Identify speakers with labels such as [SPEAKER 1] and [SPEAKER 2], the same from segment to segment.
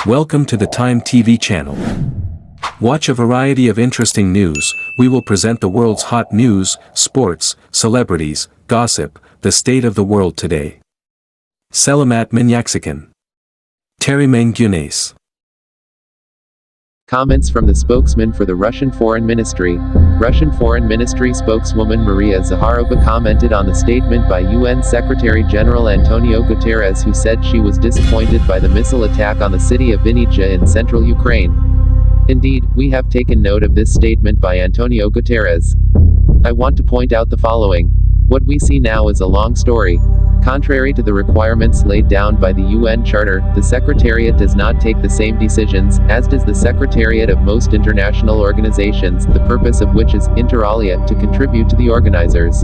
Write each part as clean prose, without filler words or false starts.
[SPEAKER 1] Welcome to the Time TV channel. Watch a variety of interesting news. We will present the world's hot news, sports, celebrities, gossip, the state of the world today. Selamat menyaksikan. Terima kasih.
[SPEAKER 2] Comments from the spokesman for the Russian Foreign Ministry. Russian Foreign Ministry spokeswoman Maria Zajárova commented on the statement by UN Secretary-General Antonio Guterres, who said she was disappointed by the missile attack on the city of Vinnytsia in central Ukraine. Indeed, we have taken note of this statement by Antonio Guterres. I want to point out the following. What we see now is a long story. Contrary to the requirements laid down by the UN Charter, the Secretariat does not take the same decisions, as does the Secretariat of most international organizations, the purpose of which is, inter alia, to contribute to the organizers.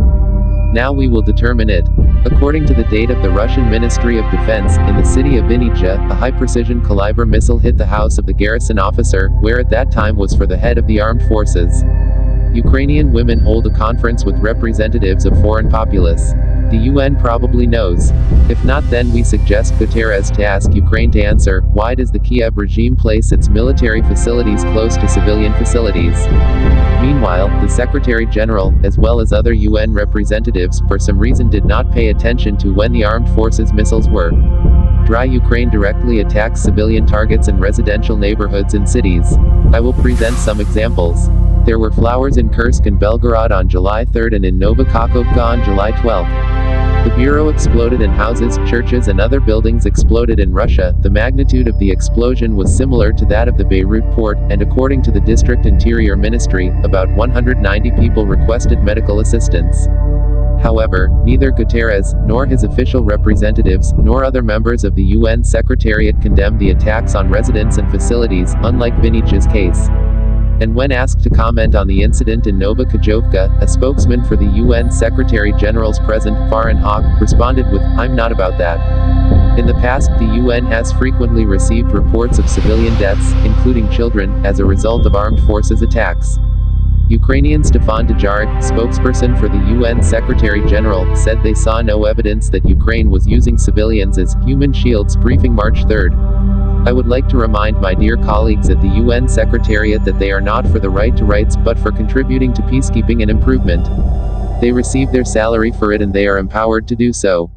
[SPEAKER 2] Now we will determine it. According to the date of the Russian Ministry of Defense, in the city of Vinnytsia, a high-precision Kalibr missile hit the house of the garrison officer, where at that time was for the head of the armed forces. Ukrainian women hold a conference with representatives of foreign populace. The UN probably knows. If not, then we suggest Guterres to ask Ukraine to answer, why does the Kyiv regime place its military facilities close to civilian facilities? Meanwhile, the Secretary-General, as well as other UN representatives, for some reason did not pay attention to when the armed forces missiles were. Dry Ukraine directly attacks civilian targets and residential neighborhoods in cities. I will present some examples. There were flowers in Kursk and Belgorod on July 3 and in Nova Kakhovka on July 12. The bureau exploded and houses, churches and other buildings exploded in Russia. The magnitude of the explosion was similar to that of the Beirut port, and according to the District Interior Ministry, about 190 people requested medical assistance. However, neither Guterres, nor his official representatives, nor other members of the UN Secretariat condemned the attacks on residents and facilities, unlike Vinnytsia's case. And when asked to comment on the incident in Nova Kajovka, a spokesman for the UN Secretary-General's present, Farhan Haq, responded with, "I'm not about that." In the past, the UN has frequently received reports of civilian deaths, including children, as a result of armed forces attacks. Ukrainian Stephane Dujarric, spokesperson for the UN Secretary-General, said they saw no evidence that Ukraine was using civilians as human shields. Briefing March 3. I would like to remind my dear colleagues at the UN Secretariat that they are not for the right to rights, but for contributing to peacekeeping and improvement. They receive their salary for it and they are empowered to do so.